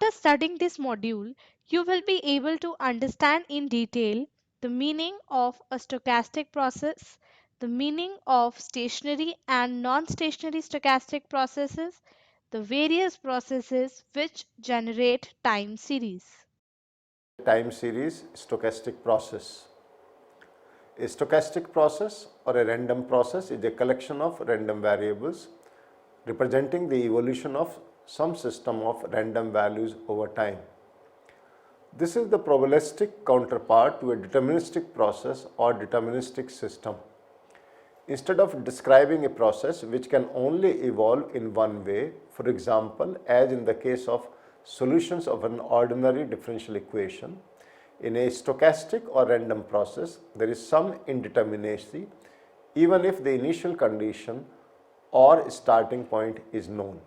After studying this module, you will be able to understand in detail the meaning of a stochastic process, the meaning of stationary and non-stationary stochastic processes, the various processes which generate time series. Time series stochastic process. A stochastic process or a random process is a collection of random variables representing the evolution of some system of random values over time. This is the probabilistic counterpart to a deterministic process or deterministic system. Instead of describing a process which can only evolve in one way, for example, as in the case of solutions of an ordinary differential equation, in a stochastic or random process, there is some indeterminacy even if the initial condition or starting point is known.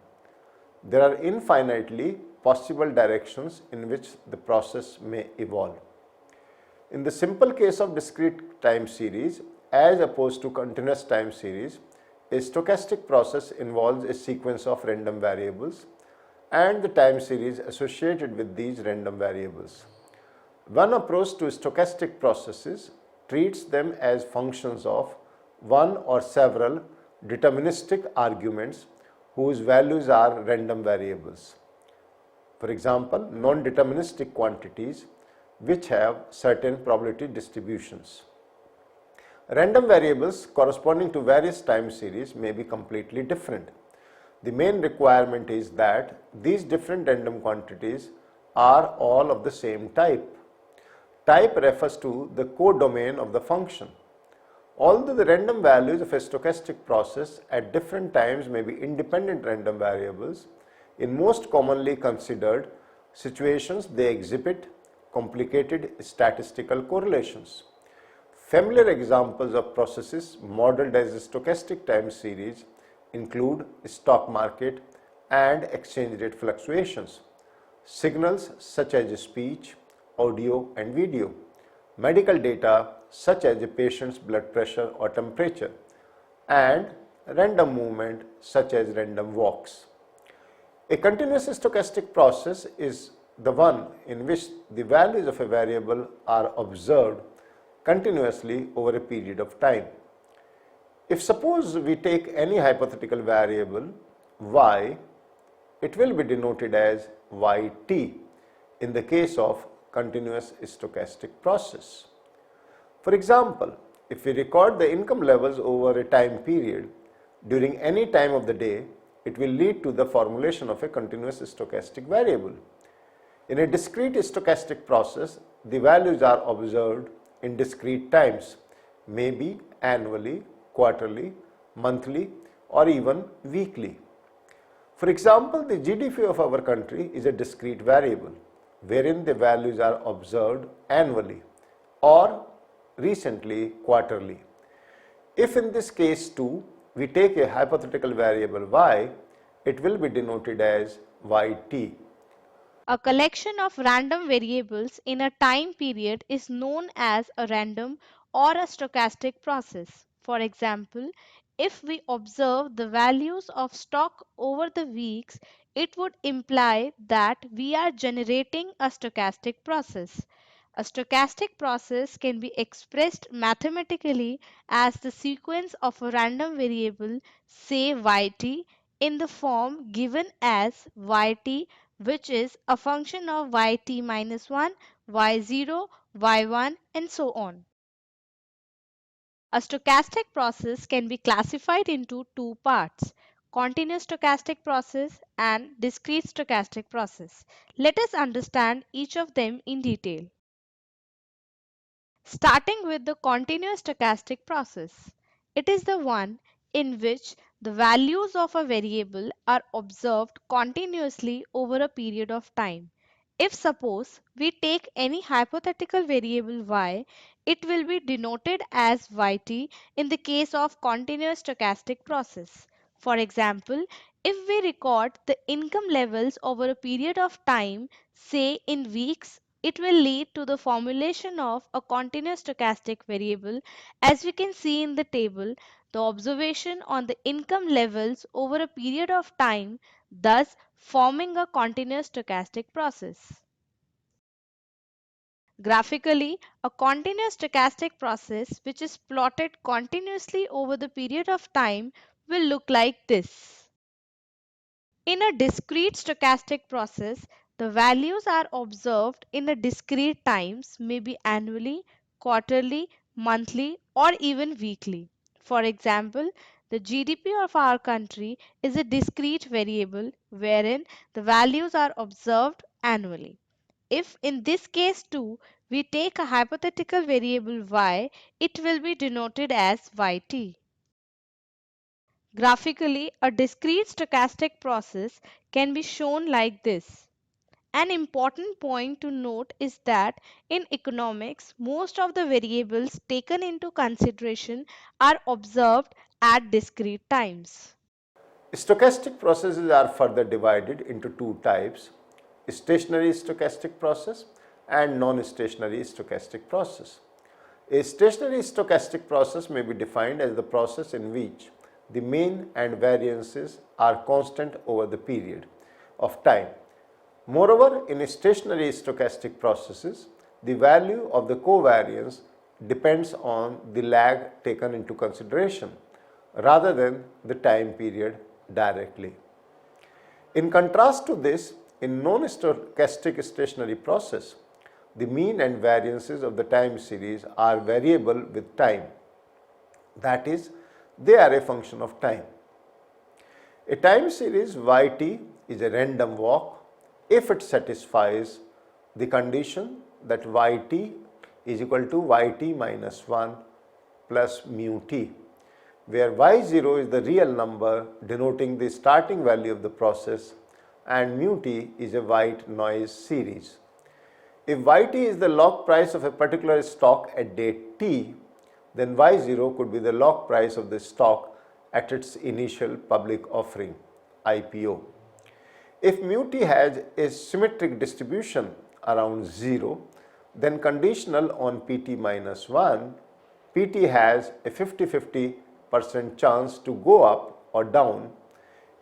There are infinitely possible directions in which the process may evolve. In the simple case of discrete time series, as opposed to continuous time series, a stochastic process involves a sequence of random variables and the time series associated with these random variables. One approach to stochastic processes treats them as functions of one or several deterministic arguments whose values are random variables. For example, non-deterministic quantities which have certain probability distributions. Random variables corresponding to various time series may be completely different. The main requirement is that these different random quantities are all of the same type. Type refers to the codomain of the function. Although the random values of a stochastic process at different times may be independent random variables, in most commonly considered situations they exhibit complicated statistical correlations. Familiar examples of processes modeled as a stochastic time series include stock market and exchange rate fluctuations, signals such as speech, audio and video, medical data such as a patient's blood pressure or temperature, and random movement such as random walks. A continuous stochastic process is the one in which the values of a variable are observed continuously over a period of time. If suppose we take any hypothetical variable y, it will be denoted as yt in the case of continuous stochastic process. For example, if we record the income levels over a time period during any time of the day, it will lead to the formulation of a continuous stochastic variable. In a discrete stochastic process, the values are observed in discrete times, maybe annually, quarterly, monthly, or even weekly. For example, the GDP of our country is a discrete variable, wherein the values are observed annually or recently quarterly. If in this case too, we take a hypothetical variable y, it will be denoted as yt. A collection of random variables in a time period is known as a random or a stochastic process. For example, if we observe the values of stock over the weeks, it would imply that we are generating a stochastic process. A stochastic process can be expressed mathematically as the sequence of a random variable, say yt, in the form given as yt, which is a function of yt minus 1, y0, y1 and so on. A stochastic process can be classified into two parts: continuous stochastic process and discrete stochastic process. Let us understand each of them in detail. Starting with the continuous stochastic process. It is the one in which the values of a variable are observed continuously over a period of time. If suppose we take any hypothetical variable y, it will be denoted as yt in the case of continuous stochastic process. For example, if we record the income levels over a period of time, say in weeks, it will lead to the formulation of a continuous stochastic variable. As we can see in the table, the observation on the income levels over a period of time, thus forming a continuous stochastic process. Graphically, a continuous stochastic process which is plotted continuously over the period of time will look like this. In a discrete stochastic process, the values are observed in a discrete times, maybe annually, quarterly, monthly, or even weekly. For example, the GDP of our country is a discrete variable wherein the values are observed annually. If in this case too we take a hypothetical variable y, it will be denoted as yt. Graphically, a discrete stochastic process can be shown like this. An important point to note is that in economics, most of the variables taken into consideration are observed at discrete times. Stochastic processes are further divided into two types: stationary stochastic process and non-stationary stochastic process. A stationary stochastic process may be defined as the process in which the mean and variances are constant over the period of time. Moreover, in stationary stochastic processes, the value of the covariance depends on the lag taken into consideration rather than the time period directly. In contrast to this, in non-stochastic stationary process, the mean and variances of the time series are variable with time. That is, they are a function of time. A time series yt is a random walk if it satisfies the condition that yt is equal to yt minus 1 plus mu t, where y0 is the real number denoting the starting value of the process and mu t is a white noise series. If yt is the log price of a particular stock at date t, then y0 could be the log price of the stock at its initial public offering IPO. If mu t has a symmetric distribution around 0, then conditional on pt minus 1, pt has a 50-50% chance to go up or down,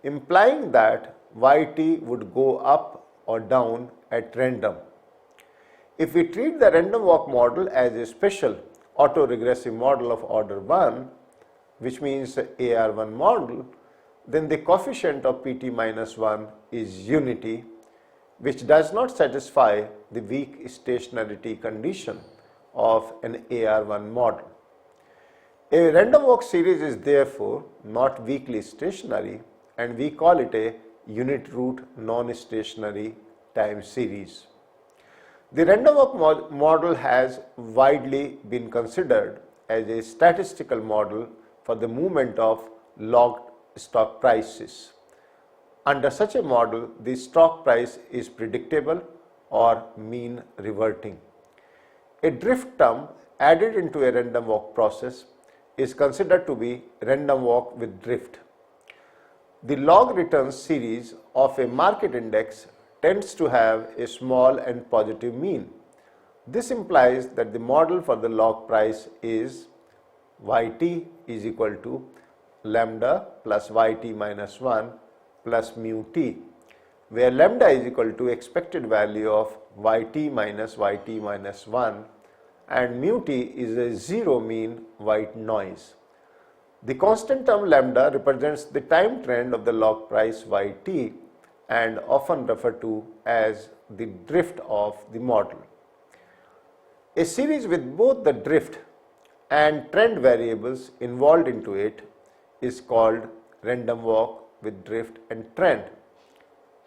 implying that yt would go up or down at random. If we treat the random walk model as a special autoregressive model of order 1, which means AR1 model, then the coefficient of pt minus 1 is unity, which does not satisfy the weak stationarity condition of an AR1 model. A random walk series is therefore not weakly stationary, and we call it a unit root non-stationary time series. The random walk model has widely been considered as a statistical model for the movement of logged stock prices. Under such a model, the stock price is predictable or mean reverting. A drift term added into a random walk process is considered to be random walk with drift. The log returns series of a market index tends to have a small and positive mean. This implies that the model for the log price is yt is equal to lambda plus yt minus 1 plus mu t, where lambda is equal to expected value of yt minus 1 and mu t is a zero mean white noise. The constant term lambda represents the time trend of the log price yt and often referred to as the drift of the model. A series with both the drift and trend variables involved into it is called random walk with drift and trend.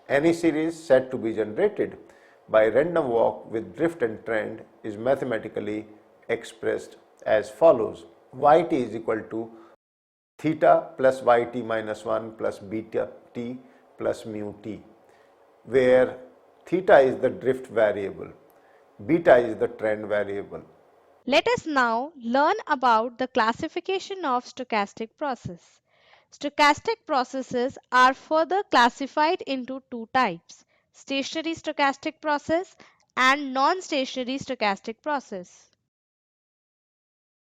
Any series said to be generated by random walk with drift and trend is mathematically expressed as follows: yt is equal to theta plus yt minus 1 plus beta t plus mu t, where theta is the drift variable, beta is the trend variable. Let us now learn about the classification of stochastic process. Stochastic processes are further classified into two types: stationary stochastic process and non-stationary stochastic process.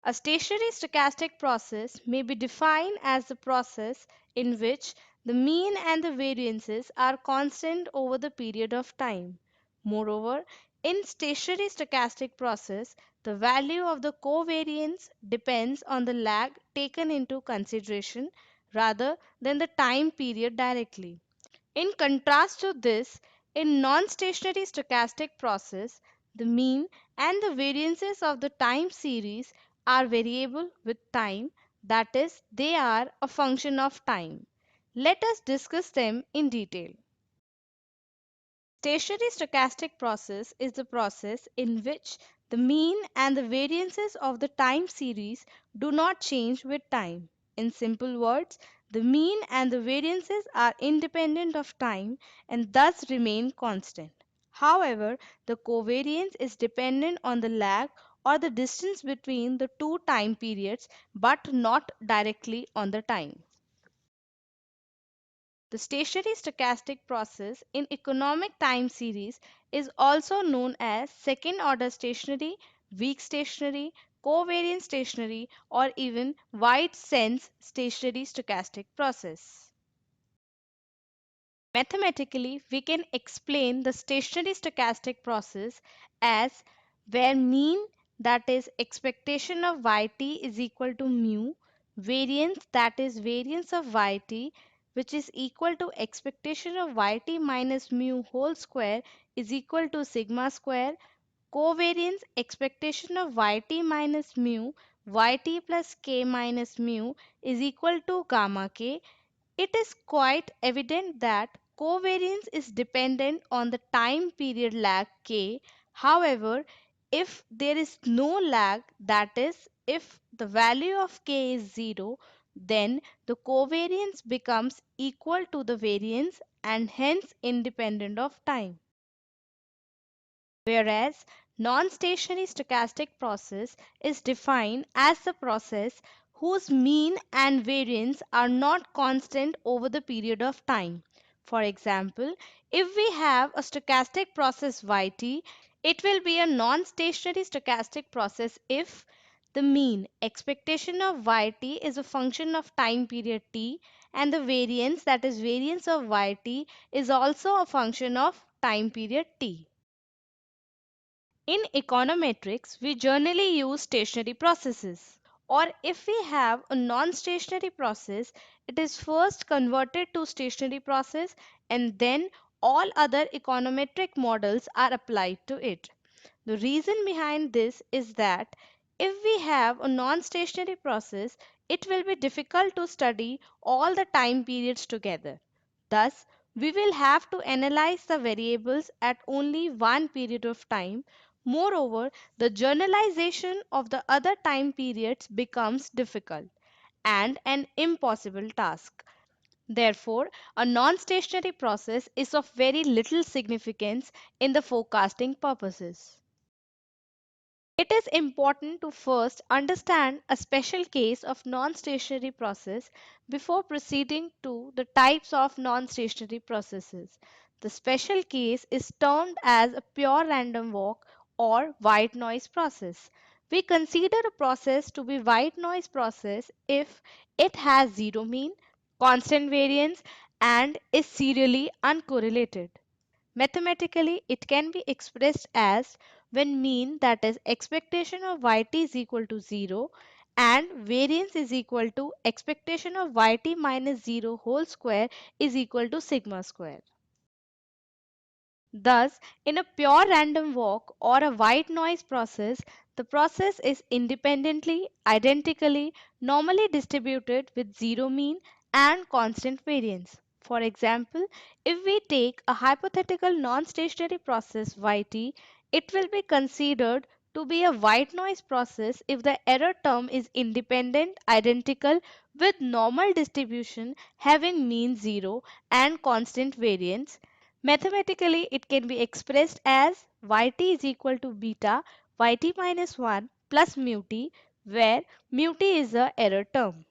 A stationary stochastic process may be defined as the process in which The mean and the variances are constant over the period of time. Moreover, in stationary stochastic process, the value of the covariance depends on the lag taken into consideration rather than the time period directly. In contrast to this, in non-stationary stochastic process, the mean and the variances of the time series are variable with time, that is, they are a function of time. Let us discuss them in detail. Stationary stochastic process is the process in which the mean and the variances of the time series do not change with time. In simple words, the mean and the variances are independent of time and thus remain constant. However, the covariance is dependent on the lag or the distance between the two time periods but not directly on the time. The stationary stochastic process in economic time series is also known as second order stationary, weak stationary, covariant stationary, or even wide sense stationary stochastic process. Mathematically, we can explain the stationary stochastic process as where mean, that is expectation of yt, is equal to mu, variance, that is variance of yt, which is equal to expectation of yt minus mu whole square, is equal to sigma square, covariance, expectation of yt minus mu yt plus k minus mu, is equal to gamma k. It is quite evident that covariance is dependent on the time period lag k. However, if there is no lag, that is, if the value of k is 0, then the covariance becomes equal to the variance and hence independent of time. Whereas non-stationary stochastic process is defined as the process whose mean and variance are not constant over the period of time. For example, if we have a stochastic process yt, it will be a non-stationary stochastic process if the mean expectation of yt is a function of time period t and the variance, that is variance of yt, is also a function of time period t. In econometrics, we generally use stationary processes. Or if we have a non-stationary process, it is first converted to stationary process and then all other econometric models are applied to it. The reason behind this is that if we have a non-stationary process, it will be difficult to study all the time periods together. Thus, we will have to analyze the variables at only one period of time. Moreover, the generalization of the other time periods becomes difficult and an impossible task. Therefore, a non-stationary process is of very little significance in the forecasting purposes. It is important to first understand a special case of non-stationary process before proceeding to the types of non-stationary processes. The special case is termed as a pure random walk or white noise process. We consider a process to be white noise process if it has zero mean, constant variance, and is serially uncorrelated. Mathematically, it can be expressed as when mean, that is expectation of yt, is equal to 0 and variance is equal to expectation of yt minus 0 whole square, is equal to sigma square. Thus, in a pure random walk or a white noise process, the process is independently, identically, normally distributed with zero mean and constant variance. For example, if we take a hypothetical non-stationary process yt, it will be considered to be a white noise process if the error term is independent, identical with normal distribution having mean 0 and constant variance. Mathematically, it can be expressed as yt is equal to beta yt minus 1 plus mu t, where mu t is the error term.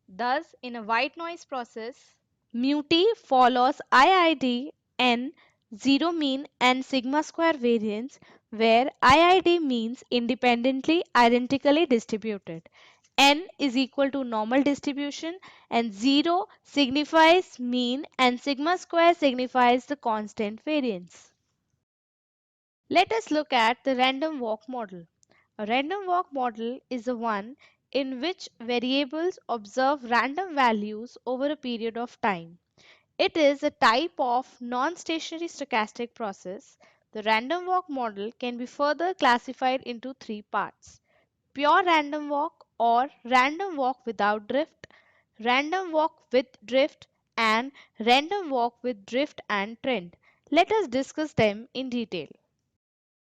Thus, in a white noise process, mu t follows IID n 0 mean and sigma square variance, where IID means independently identically distributed N is equal to normal distribution, and 0 signifies mean, and sigma square signifies the constant variance. Let us look at the random walk model. A random walk model is the one in which variables observe random values over a period of time. It is a type of non-stationary stochastic process. The random walk model can be further classified into three parts: pure random walk or random walk without drift, random walk with drift, and random walk with drift and trend. Let us discuss them in detail.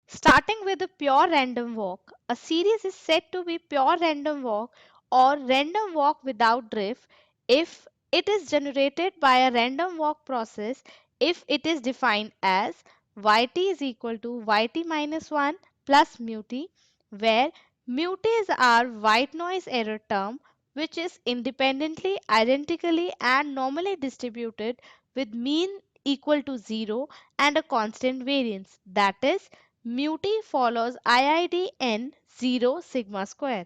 Starting with a pure random walk, a series is said to be pure random walk or random walk without drift if it is generated by a random walk process, if it is defined as yt is equal to yt minus 1 plus mu t, where mu t is our white noise error term, which is independently, identically and normally distributed with mean equal to 0 and a constant variance, that is mu t follows IID n 0 sigma square.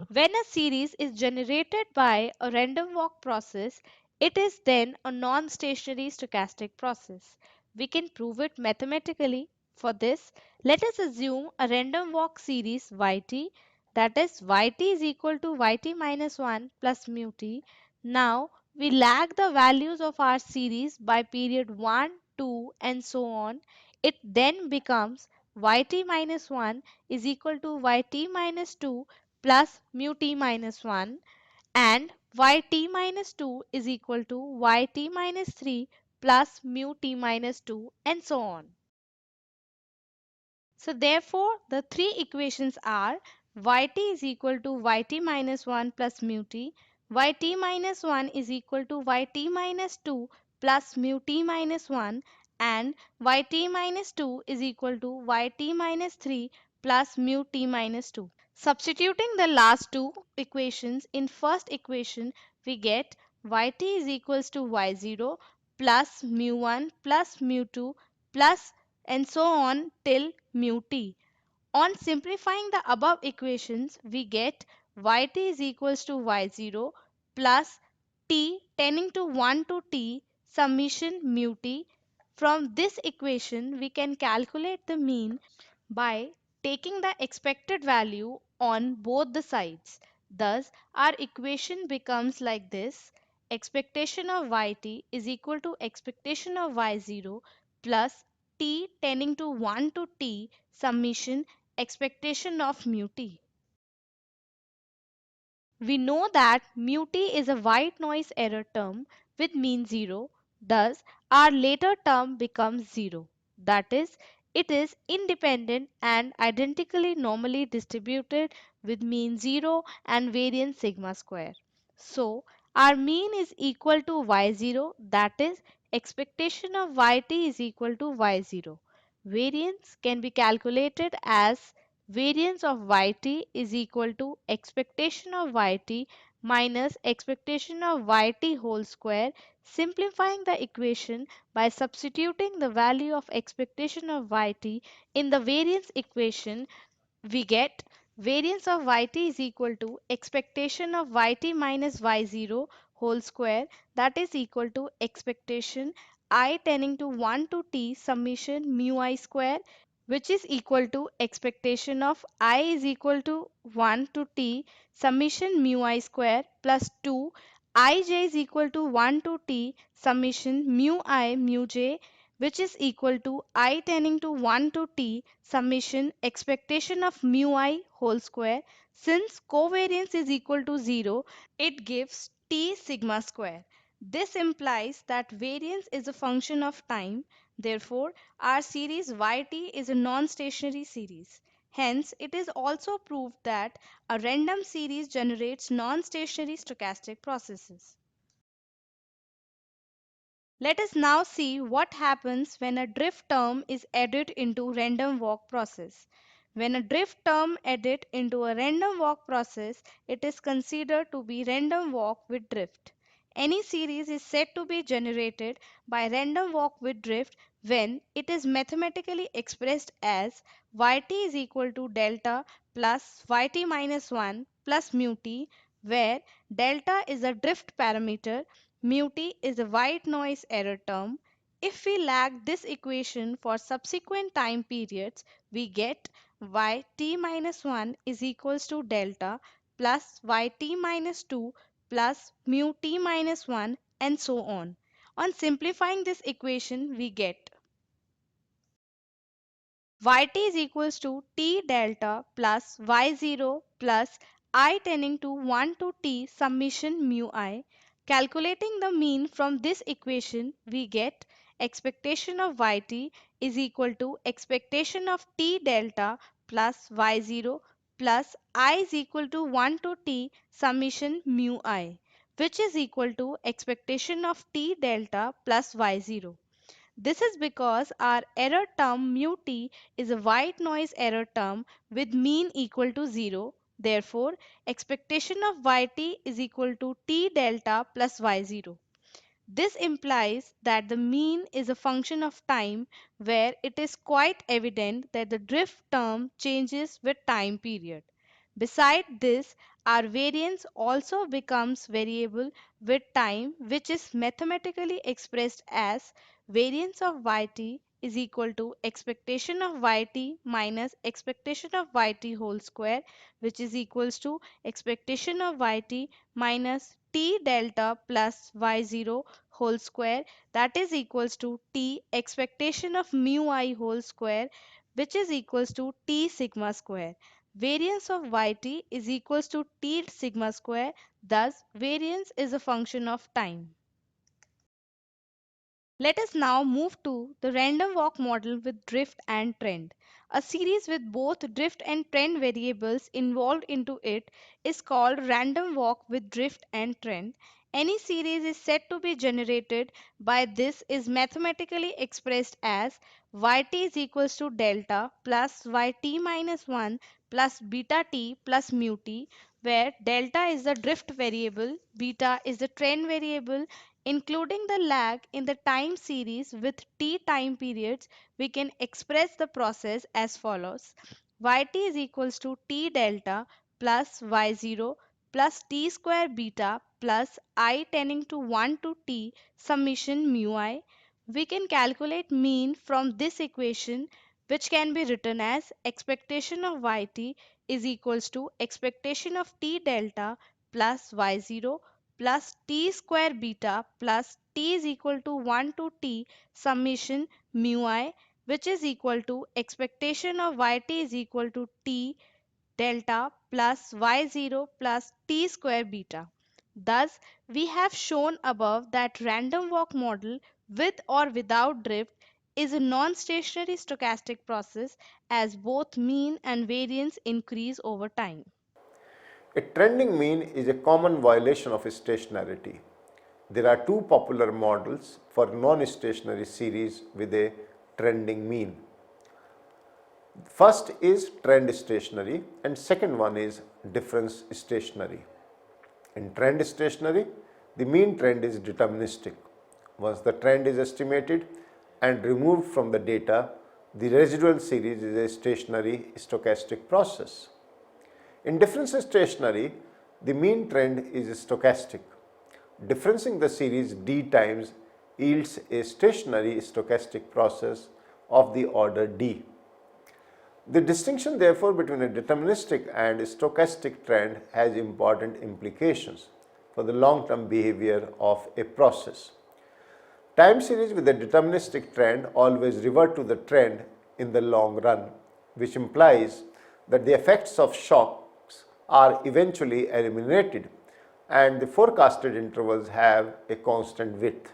When a series is generated by a random walk process, it is then a non-stationary stochastic process. We can prove it mathematically. For this, let us assume a random walk series yt, that is yt is equal to yt minus 1 plus mu t. Now, we lag the values of our series by period 1, 2 and so on. It then becomes yt minus 1 is equal to yt minus 2 plus mu t minus 1, and yt minus 2 is equal to yt minus 3 plus mu t minus 2 and so on. So therefore the three equations are yt is equal to yt minus 1 plus mu t, yt minus 1 is equal to yt minus 2 plus mu t minus 1, and yt minus 2 is equal to yt minus 3 plus mu t minus 2. Substituting the last two equations in first equation, we get yt is equals to y0 plus mu1 plus mu2 plus and so on till mu t. On simplifying the above equations, we get yt is equals to y0 plus t tending to 1 to t summation mu t. From this equation, we can calculate the mean by taking the expected value on both the sides. Thus, our equation becomes like this: expectation of yt is equal to expectation of y0 plus t tending to 1 to t summation expectation of mu t. We know that mu t is a white noise error term with mean 0. Thus, our later term becomes 0. That is, it is independent and identically normally distributed with mean 0 and variance sigma square. So, our mean is equal to y0, that is, expectation of yt is equal to y0. Variance can be calculated as variance of yt is equal to expectation of yt minus expectation of yt whole square. Simplifying the equation by substituting the value of expectation of yt in the variance equation, we get variance of yt is equal to expectation of yt minus y0 whole square, that is equal to expectation I tending to 1 to t summation mu I square, which is equal to expectation of I is equal to 1 to t summation mu I square plus 2 ij is equal to 1 to t summation mu I mu j, which is equal to I tending to 1 to t summation expectation of mu I whole square. Since covariance is equal to 0, it gives t sigma square. This implies that variance is a function of time. Therefore, our series yt is a non-stationary series. Hence, it is also proved that a random series generates non-stationary stochastic processes. Let us now see what happens when a drift term is added into random walk process. When a drift term added into a random walk process, it is considered to be random walk with drift. Any series is said to be generated by random walk with drift when it is mathematically expressed as yt is equal to delta plus yt minus 1 plus mu t, where delta is a drift parameter, mu t is a white noise error term. If we lag this equation for subsequent time periods, we get yt minus 1 is equals to delta plus yt minus 2 plus mu t minus 1 and so on. On simplifying this equation, we get yt is equals to t delta plus y0 plus I tending to 1 to t summation mu I. Calculating the mean from this equation, we get expectation of yt is equal to expectation of t delta plus y0 plus I is equal to 1 to t summation mu I, which is equal to expectation of t delta plus y0. This is because our error term mu t is a white noise error term with mean equal to 0. Therefore, expectation of yt is equal to t delta plus y0. This implies that the mean is a function of time, where it is quite evident that the drift term changes with time period. Besides this, our variance also becomes variable with time, which is mathematically expressed as variance of yt is equal to expectation of yt minus expectation of yt whole square, which is equals to expectation of yt minus t delta plus y0 whole square, that is equals to t expectation of mu I whole square, which is equals to t sigma square. Variance of yt is equals to t sigma square, thus variance is a function of time. Let us now move to the random walk model with drift and trend. A series with both drift and trend variables involved into it is called random walk with drift and trend. Any series is said to be generated by this is mathematically expressed as yt is equals to delta plus yt minus 1 plus beta t plus mu t, where delta is the drift variable, beta is the trend variable. Including the lag in the time series with t time periods, we can express the process as follows. Yt is equals to t delta plus y0 plus t square beta plus I tending to 1 to t summation mu I. We can calculate mean from this equation, which can be written as expectation of yt is equals to expectation of t delta plus y0 plus t square beta plus t is equal to 1 to t summation mu I, which is equal to expectation of yt is equal to t delta plus y0 plus t square beta. Thus, we have shown above that random walk model with or without drift is a non-stationary stochastic process, as both mean and variance increase over time. A trending mean is a common violation of stationarity. There are two popular models for non-stationary series with a trending mean. First is trend stationary and second one is difference stationary. In trend stationary, the mean trend is deterministic. Once the trend is estimated and removed from the data, the residual series is a stationary stochastic process. In difference stationary, the mean trend is stochastic. Differencing the series d times yields a stationary stochastic process of the order d. The distinction therefore between a deterministic and stochastic trend has important implications for the long-term behavior of a process. Time series with a deterministic trend always revert to the trend in the long run, which implies that the effects of shocks are eventually eliminated and the forecasted intervals have a constant width.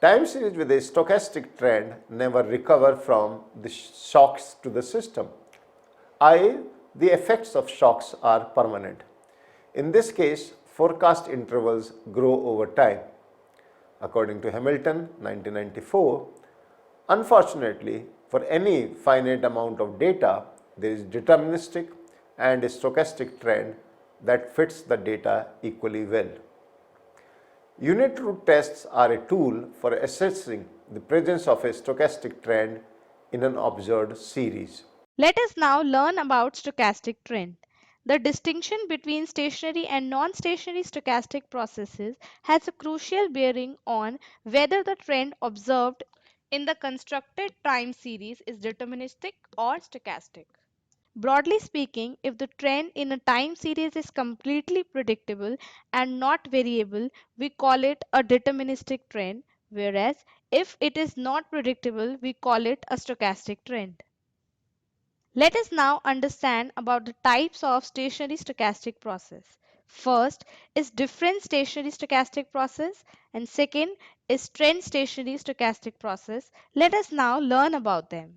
Time series with a stochastic trend never recover from the shocks to the system, i.e., the effects of shocks are permanent. In this case, forecast intervals grow over time. According to Hamilton, 1994, unfortunately, for any finite amount of data, there is deterministic and a stochastic trend that fits the data equally well. Unit root tests are a tool for assessing the presence of a stochastic trend in an observed series. Let us now learn about stochastic trend. The distinction between stationary and non-stationary stochastic processes has a crucial bearing on whether the trend observed in the constructed time series is deterministic or stochastic. Broadly speaking, if the trend in a time series is completely predictable and not variable, we call it a deterministic trend, whereas if it is not predictable, we call it a stochastic trend. Let us now understand about the types of stationary stochastic process. First is difference stationary stochastic process and second is trend stationary stochastic process. Let us now learn about them.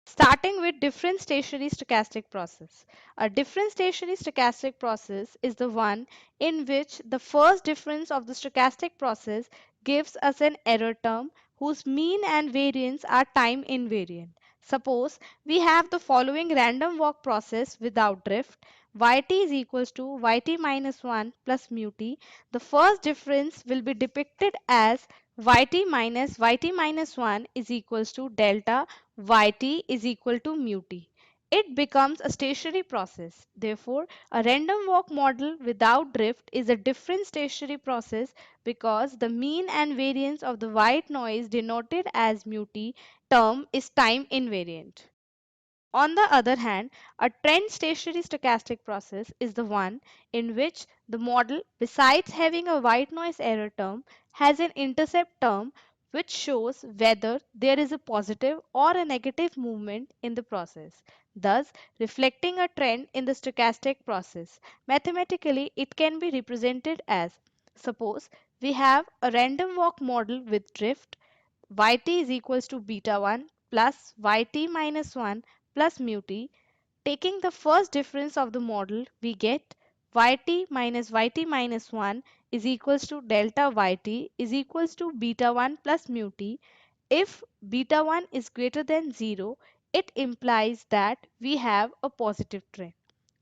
Starting with difference stationary stochastic process. A difference stationary stochastic process is the one in which the first difference of the stochastic process gives us an error term whose mean and variance are time invariant. Suppose we have the following random walk process without drift. Yt is equals to yt minus 1 plus mu t. The first difference will be depicted as yt minus 1 is equals to delta yt is equal to mu t. It becomes a stationary process. Therefore, a random walk model without drift is a different stationary process because the mean and variance of the white noise denoted as mu t term is time invariant. On the other hand, a trend stationary stochastic process is the one in which the model, besides having a white noise error term, has an intercept term which shows whether there is a positive or a negative movement in the process, thus reflecting a trend in the stochastic process. Mathematically, it can be represented as, suppose we have a random walk model with drift, yt is equals to beta 1 plus yt minus 1 plus mu t. Taking the first difference of the model, we get yt minus 1 is equals to delta yt is equals to beta 1 plus mu t. If beta 1 is greater than 0, it implies that we have a positive trend.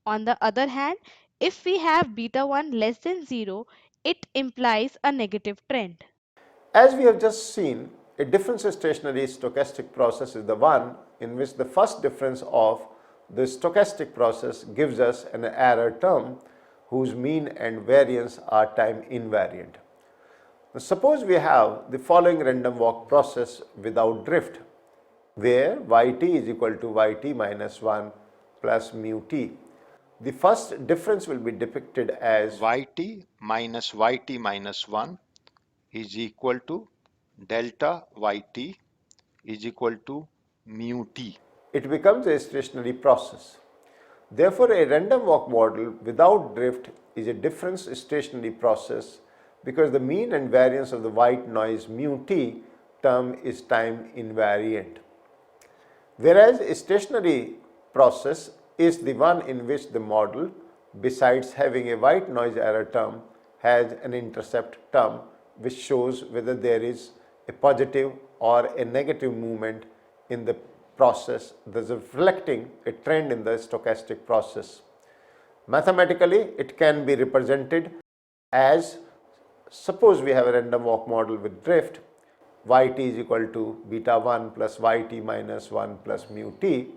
On the other hand, if we have beta 1 less than 0, it implies a negative trend. As we have just seen, a difference stationary stochastic process is the one in which the first difference of the stochastic process gives us an error term whose mean and variance are time invariant. Now, suppose we have the following random walk process without drift, where yt is equal to yt minus 1 plus mu t. The first difference will be depicted as yt minus 1 is equal to delta yt is equal to mu t. it becomes a stationary process. Therefore, a random walk model without drift is a difference stationary process because the mean and variance of the white noise mu t term is time invariant. Whereas a stationary process is the one in which the model, besides having a white noise error term, has an intercept term which shows whether there is a positive or a negative movement in the process, thus reflecting a trend in the stochastic process. Mathematically, it can be represented as, suppose we have a random walk model with drift, yt is equal to beta 1 plus yt minus 1 plus mu t.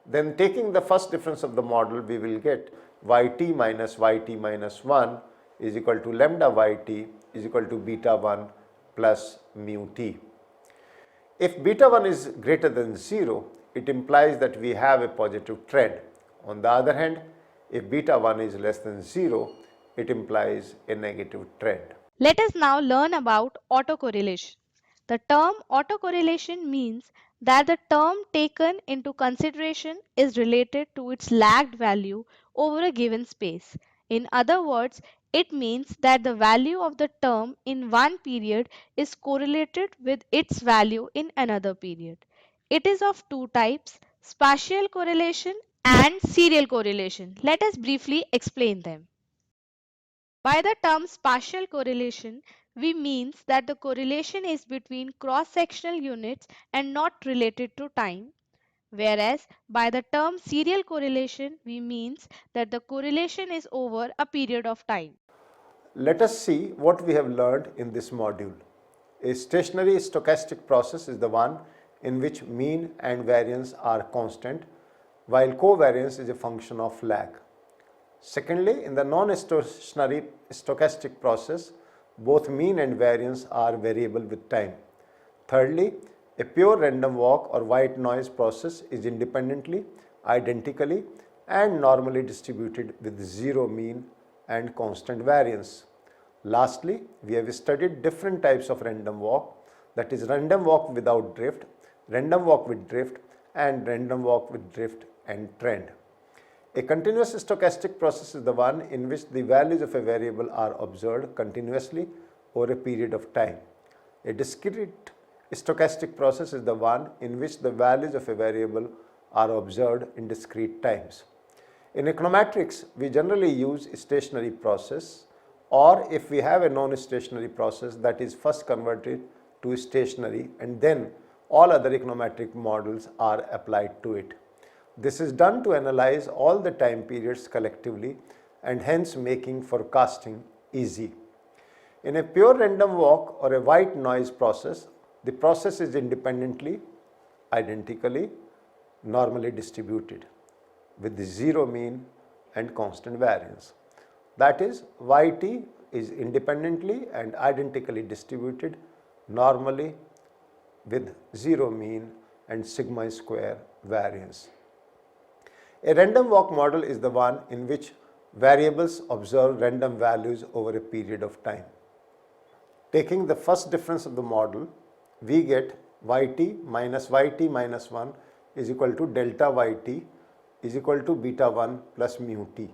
Then taking the first difference of the model, we will get yt minus 1 is equal to lambda yt is equal to beta 1 plus mu t. If beta 1 is greater than 0, it implies that we have a positive trend. On the other hand, if beta 1 is less than 0, it implies a negative trend. Let us now learn about autocorrelation. The term autocorrelation means that the term taken into consideration is related to its lagged value over a given space. In other words, it means that the value of the term in one period is correlated with its value in another period. It is of two types, spatial correlation and serial correlation. Let us briefly explain them. By the term spatial correlation, we means that the correlation is between cross-sectional units and not related to time. Whereas by the term serial correlation, we means that the correlation is over a period of time. Let us see what we have learned in this module. A stationary stochastic process is the one in which mean and variance are constant, while covariance is a function of lag. Secondly, in the non-stationary stochastic process, both mean and variance are variable with time. Thirdly, a pure random walk or white noise process is independently, identically, and normally distributed with zero mean and constant variance. Lastly, we have studied different types of random walk, that is random walk without drift, random walk with drift, and random walk with drift and trend. A continuous stochastic process is the one in which the values of a variable are observed continuously over a period of time. A discrete stochastic process is the one in which the values of a variable are observed in discrete times. In econometrics, we generally use a stationary process, or if we have a non-stationary process, that is first converted to stationary and then all other econometric models are applied to it. This is done to analyze all the time periods collectively and hence making forecasting easy. In a pure random walk or a white noise process, the process is independently, identically, normally distributed with zero mean and constant variance. That is, yt is independently and identically distributed normally with zero mean and sigma square variance. A random walk model is the one in which variables observe random values over a period of time. Taking the first difference of the model, we get yt minus 1 is equal to delta yt is equal to beta 1 plus mu t.